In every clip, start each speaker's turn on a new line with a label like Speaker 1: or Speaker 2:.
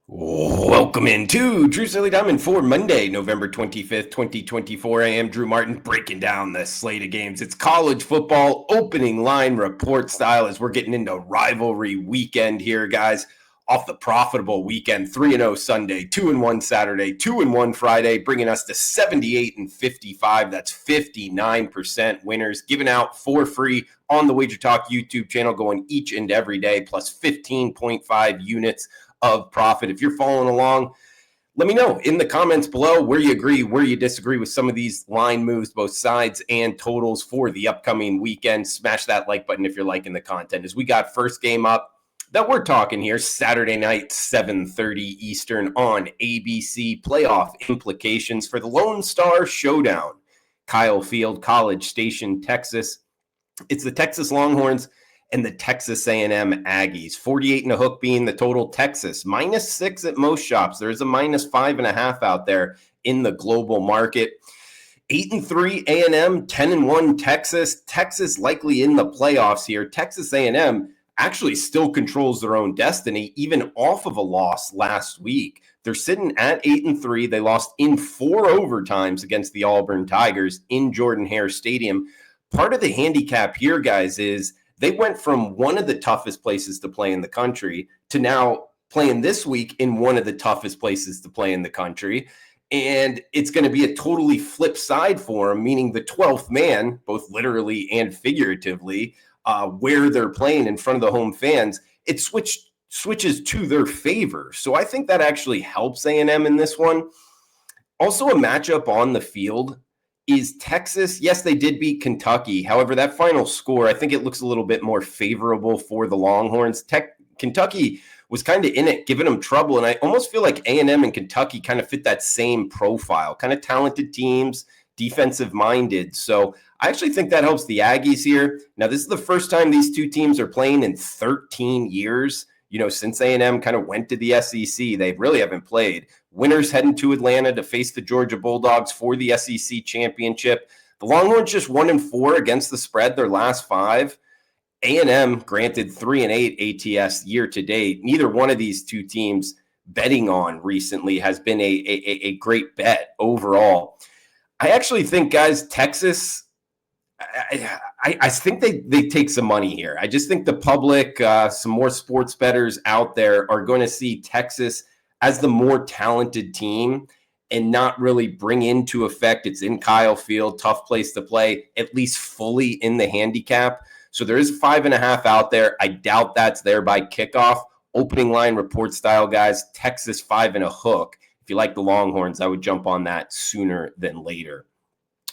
Speaker 1: Welcome into True Silly Diamond for Monday, November 25th, 2024. I am Drew Martin breaking down the slate of games. It's college football opening line report style as we're getting into rivalry weekend here, guys. Off the profitable weekend, 3-0 Sunday, 2-1 Saturday, 2-1 Friday, bringing us to 78 and 55. That's 59% winners, given out for free on the WagerTalk YouTube channel, going each and every day, plus 15.5 units of profit. If you're following along, let me know in the comments below where you agree, where you disagree with some of these line moves, both sides and totals for the upcoming weekend. Smash that like button if you're liking the content. As we got first game up that we're talking here, Saturday night, 7:30 Eastern on ABC. Playoff implications for the Lone Star Showdown. Kyle Field, College Station, Texas. It's the Texas Longhorns and the Texas A&M Aggies. 48 and a hook being the total. Texas -6 at most shops. There is a -5.5 out there in the global market. 8-3 A&M, 10-1 Texas. Texas likely in the playoffs here. Texas A&M actually still controls their own destiny, even off of a loss last week. They're sitting at 8-3. They lost in 4 overtimes against the Auburn Tigers in Jordan-Hare Stadium. Part of the handicap here, guys, is they went from one of the toughest places to play in the country to now playing this week in one of the toughest places to play in the country. And it's going to be a totally flip side for them, meaning the 12th man, both literally and figuratively, where they're playing in front of the home fans, it switches to their favor. So I think that actually helps A&M in this one. Also a matchup on the field is Texas. Yes, they did beat Kentucky. However, that final score, I think it looks a little bit more favorable for the Longhorns. Kentucky was kind of in it, giving them trouble. And I almost feel like A&M and Kentucky kind of fit that same profile, kind of talented teams, defensive-minded. So I actually think that helps the Aggies here. Now, this is the first time these two teams are playing in 13 years. Since A&M kind of went to the SEC, they really haven't played. Winners heading to Atlanta to face the Georgia Bulldogs for the SEC championship. The Longhorns just 1-4 against the spread their last 5. A&M granted 3-8 ATS year to date. Neither one of these two teams betting on recently has been a great bet overall. I actually think, guys, Texas, I think they take some money here. I just think the public, some more sports bettors out there are going to see Texas as the more talented team and not really bring into effect. It's in Kyle Field, tough place to play, at least fully in the handicap. So there is 5.5 out there. I doubt that's there by kickoff. Opening line report style, guys, Texas 5 and a hook. If you like the Longhorns, I would jump on that sooner than later.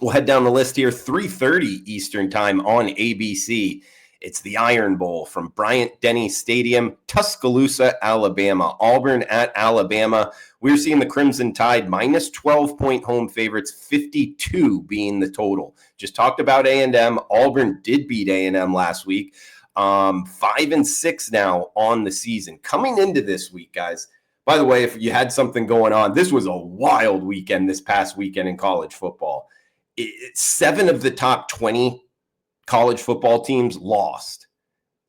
Speaker 1: We'll head down the list here. 3:30 Eastern time on ABC. It's the Iron Bowl from Bryant-Denny Stadium, Tuscaloosa, Alabama. Auburn at Alabama. We're seeing the Crimson Tide -12-point home favorites, 52 being the total. Just talked about A&M. Auburn did beat A&M last week. 5-6 now on the season. Coming into this week, guys. By the way, if you had something going on, this was a wild weekend this past weekend in college football. 7 of the top 20 college football teams lost.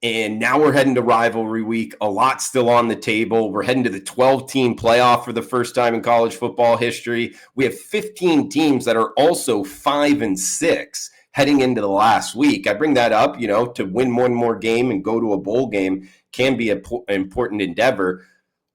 Speaker 1: And now we're heading to rivalry week. A lot still on the table. We're heading to the 12-team playoff for the first time in college football history. We have 15 teams that are also 5-6 heading into the last week. I bring that up, to win one more game and go to a bowl game can be an important endeavor.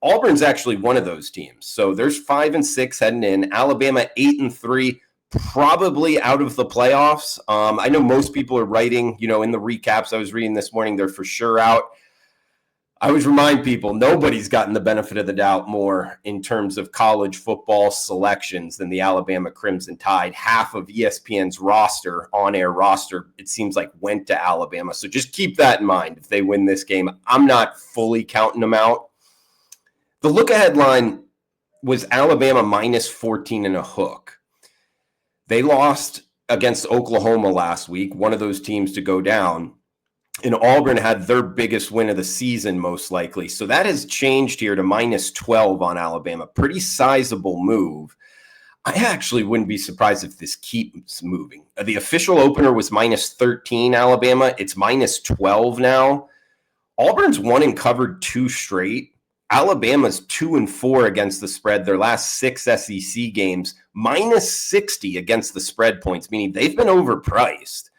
Speaker 1: Auburn's actually one of those teams. So there's 5-6 heading in. Alabama 8-3. Probably out of the playoffs. I know most people are writing, in the recaps I was reading this morning, they're for sure out. I always remind people, nobody's gotten the benefit of the doubt more in terms of college football selections than the Alabama Crimson Tide. Half of ESPN's on-air roster, it seems like went to Alabama. So just keep that in mind if they win this game. I'm not fully counting them out. The look-ahead line was Alabama -14 and a hook. They lost against Oklahoma last week, one of those teams to go down. And Auburn had their biggest win of the season, most likely. So that has changed here to -12 on Alabama. Pretty sizable move. I actually wouldn't be surprised if this keeps moving. The official opener was -13 Alabama. It's -12 now. Auburn's won and covered 2 straight. Alabama's 2-4 against the spread. Their last 6 SEC games, minus 60 against the spread points, meaning they've been overpriced.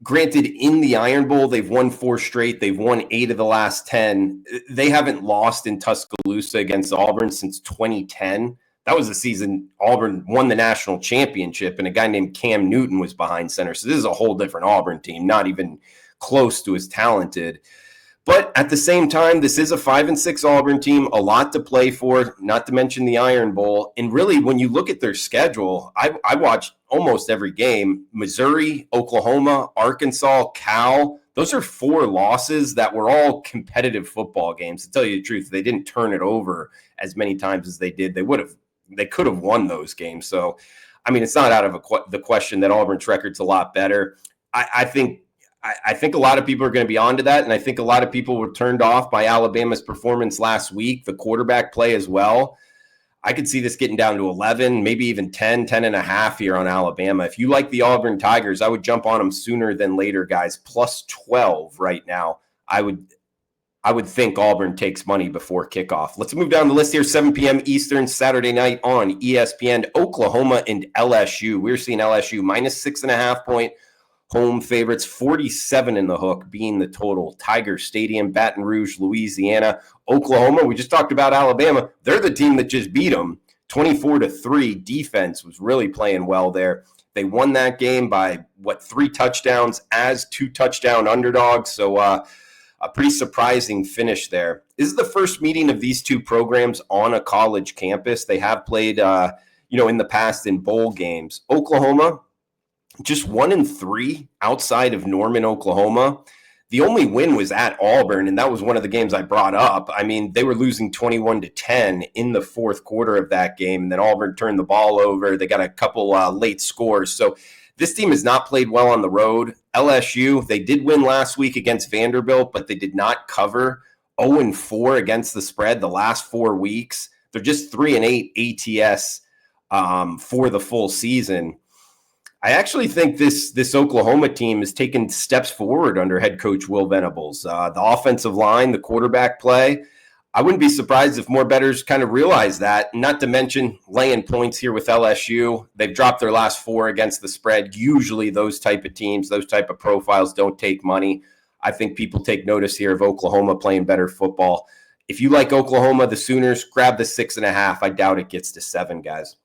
Speaker 1: Granted, in the Iron Bowl, they've won 4 straight. They've won 8 of the last 10. They haven't lost in Tuscaloosa against Auburn since 2010. That was the season Auburn won the national championship, and a guy named Cam Newton was behind center. So this is a whole different Auburn team, not even close to as talented. But at the same time, this is a 5-6 Auburn team, a lot to play for, not to mention the Iron Bowl. And really, when you look at their schedule, I watched almost every game. Missouri, Oklahoma, Arkansas, Cal. Those are 4 losses that were all competitive football games. To tell you the truth, they didn't turn it over as many times as they did. They could have won those games. So, it's not out of the question that Auburn's record's a lot better. I think a lot of people are going to be onto that, and I think a lot of people were turned off by Alabama's performance last week, the quarterback play as well. I could see this getting down to 11, maybe even 10 and a half here on Alabama. If you like the Auburn Tigers, I would jump on them sooner than later, guys. Plus 12 right now. I would think Auburn takes money before kickoff. Let's move down the list here. 7 p.m. Eastern, Saturday night on ESPN, Oklahoma and LSU. We're seeing LSU minus 6.5 point home favorites, 47 in the hook being the total. Tiger Stadium, Baton Rouge, Louisiana. Oklahoma, we just talked about Alabama. They're the team that just beat them 24-3. Defense was really playing well there. They won that game by 3 touchdowns as 2 touchdown underdogs. So a pretty surprising finish there. This is the first meeting of these 2 programs on a college campus. They have played, in the past in bowl games. Oklahoma, just 1-3 outside of Norman, Oklahoma. The only win was at Auburn, and that was one of the games I brought up. They were losing 21-10 in the fourth quarter of that game, and then Auburn turned the ball over. They got a couple late scores. So this team has not played well on the road. LSU, they did win last week against Vanderbilt, but they did not cover. 0-4 against the spread the last 4 weeks. They're just 3-8 ATS for the full season. I actually think this Oklahoma team has taken steps forward under head coach Will Venables. The offensive line, the quarterback play, I wouldn't be surprised if more bettors kind of realize that, not to mention laying points here with LSU. They've dropped their last 4 against the spread. Usually those type of teams, those type of profiles don't take money. I think people take notice here of Oklahoma playing better football. If you like Oklahoma, the Sooners, grab the 6.5. I doubt it gets to 7, guys.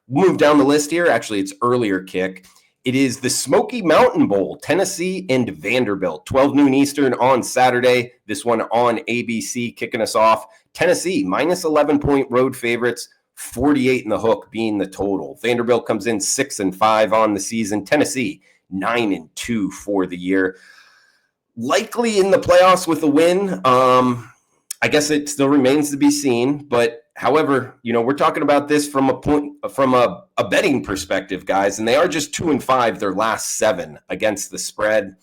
Speaker 1: We'll move down the list here. Actually, it's earlier kick. It is the Smoky Mountain Bowl, Tennessee and Vanderbilt, 12 noon Eastern on Saturday. This one on ABC, kicking us off. Tennessee, minus 11-point road favorites, 48 in the hook being the total. Vanderbilt comes in 6-5 on the season. Tennessee, 9-2 for the year. Likely in the playoffs with a win. I guess it still remains to be seen, but however, we're talking about this from a betting perspective, guys, and they are just 2-5 their last 7 against the spread.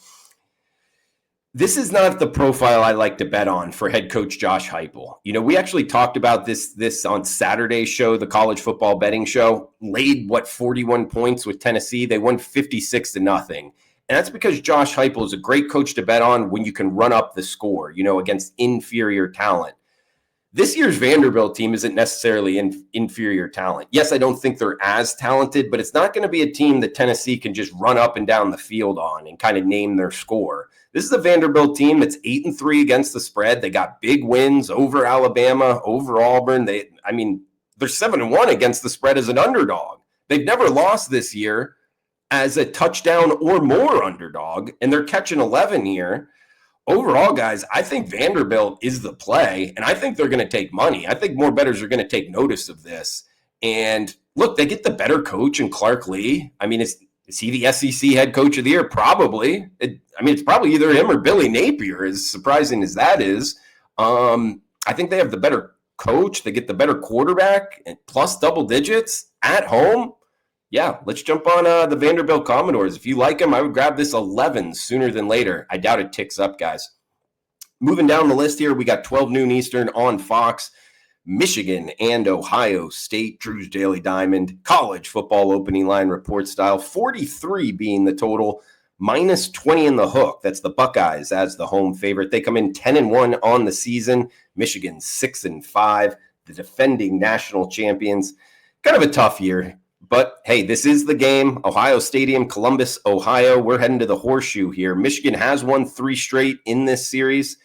Speaker 1: This is not the profile I like to bet on for head coach Josh Heupel. We actually talked about this on Saturday's show, the college football betting show. Laid 41 points with Tennessee. They won 56-0. And that's because Josh Heupel is a great coach to bet on when you can run up the score, against inferior talent. This year's Vanderbilt team isn't necessarily inferior talent. Yes, I don't think they're as talented, but it's not going to be a team that Tennessee can just run up and down the field on and kind of name their score. This is a Vanderbilt team that's 8-3 against the spread. They got big wins over Alabama, over Auburn. They're 7-1 against the spread as an underdog. They've never lost this year as a touchdown or more underdog, and they're catching 11 here. Overall, guys, I think Vanderbilt is the play, and I think they're going to take money. I think more bettors are going to take notice of this. And look, they get the better coach in Clark Lee. Is he the SEC head coach of the year? Probably. It's probably either him or Billy Napier, as surprising as that is. I think they have the better coach. They get the better quarterback, and plus double digits at home. Yeah, let's jump on the Vanderbilt Commodores. If you like them, I would grab this 11 sooner than later. I doubt it ticks up, guys. Moving down the list here, we got 12 noon Eastern on Fox. Michigan and Ohio State, Drew's Daily Diamond, college football opening line report style, 43 being the total, minus 20 in the hook. That's the Buckeyes as the home favorite. They come in 10-1 on the season. Michigan 6-5, the defending national champions. Kind of a tough year, but hey, this is the game. Ohio Stadium, Columbus, Ohio. We're heading to the horseshoe here. Michigan has won 3 straight in this series,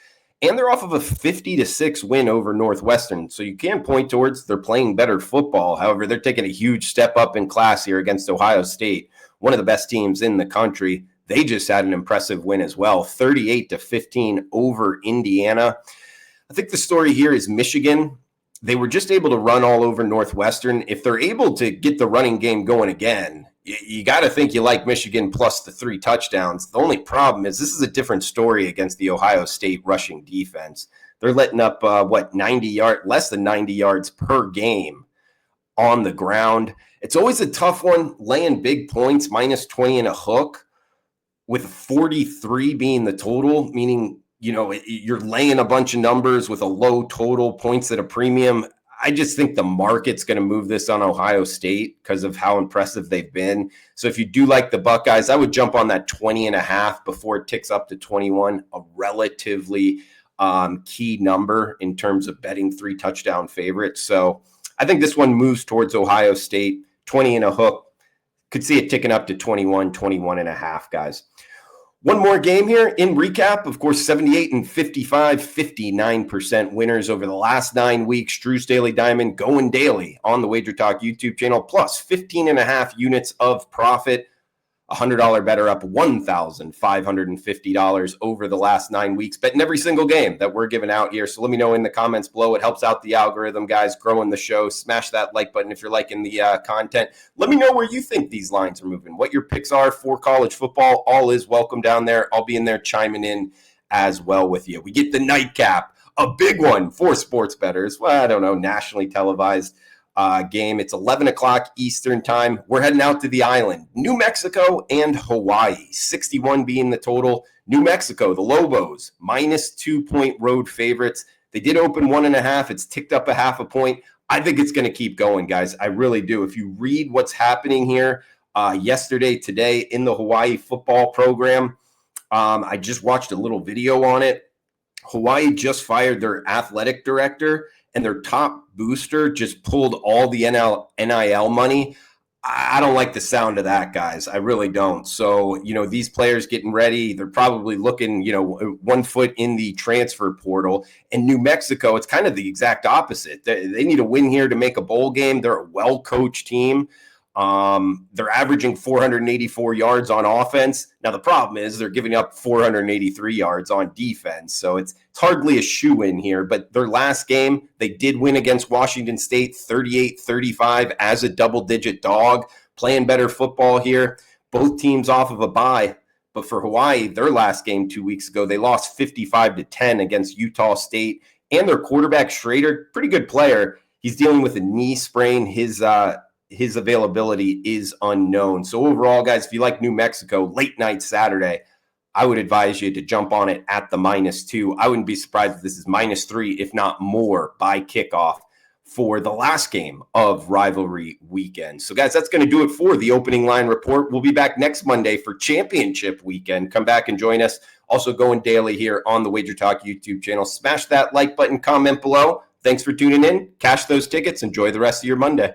Speaker 1: and they're off of a 50-6 win over Northwestern. So you can point towards they're playing better football. However, they're taking a huge step up in class here against Ohio State, one of the best teams in the country. They just had an impressive win as well, 38-15 over Indiana. I think the story here is Michigan. They were just able to run all over Northwestern. If they're able to get the running game going again, you got to think you like Michigan plus the 3 touchdowns. The only problem is this is a different story against the Ohio State rushing defense. They're letting up, less than 90 yards per game on the ground. It's always a tough one, laying big points, minus 20 and a hook, with 43 being the total, meaning you're laying a bunch of numbers with a low total, points at a premium. I just think the market's going to move this on Ohio State because of how impressive they've been. So if you do like the Buckeyes, I would jump on that 20.5 before it ticks up to 21, a relatively key number in terms of betting 3 touchdown favorites. So I think this one moves towards Ohio State, 20 and a hook. Could see it ticking up to 21, 21.5, guys. One more game here in recap. Of course, 78-55, 59% winners over the last 9 weeks. Drew's Daily Diamond going daily on the WagerTalk YouTube channel, plus 15.5 units of profit. $100 better up $1,550 over the last 9 weeks, betting every single game that we're giving out here. So let me know in the comments below. It helps out the algorithm, guys, growing the show. Smash that like button if you're liking the content. Let me know where you think these lines are moving, what your picks are for college football. All is welcome down there. I'll be in there chiming in as well with you. We get the nightcap, a big one for sports bettors. Well, I don't know, nationally televised game. It's 11 o'clock Eastern time. We're heading out to the island, New Mexico and Hawaii, 61 being the total. New Mexico, the Lobos, minus 2-point road favorites. They did open 1.5. It's ticked up a half a point. I think it's going to keep going, guys. I really do. If you read what's happening here yesterday, today in the Hawaii football program, I just watched a little video on it. Hawaii just fired their athletic director, and their top booster just pulled all the NIL money. I don't like the sound of that, guys. I really don't. So, these players getting ready, they're probably looking, 1 foot in the transfer portal. In New Mexico, it's kind of the exact opposite. They need a win here to make a bowl game. They're a well-coached team. They're averaging 484 yards on offense. Now, the problem is they're giving up 483 yards on defense. So it's hardly a shoe-in here. But their last game, they did win against Washington State 38-35 as a double-digit dog, playing better football here. Both teams off of a bye. But for Hawaii, their last game 2 weeks ago, they lost 55-10 against Utah State. And their quarterback, Schrader, pretty good player. He's dealing with a knee sprain. His availability is unknown. So overall, guys, if you like New Mexico, late night Saturday, I would advise you to jump on it at the -2. I wouldn't be surprised if this is -3, if not more, by kickoff for the last game of rivalry weekend. So, guys, that's going to do it for the opening line report. We'll be back next Monday for championship weekend. Come back and join us. Also going daily here on the WagerTalk YouTube channel. Smash that like button, comment below. Thanks for tuning in. Cash those tickets. Enjoy the rest of your Monday.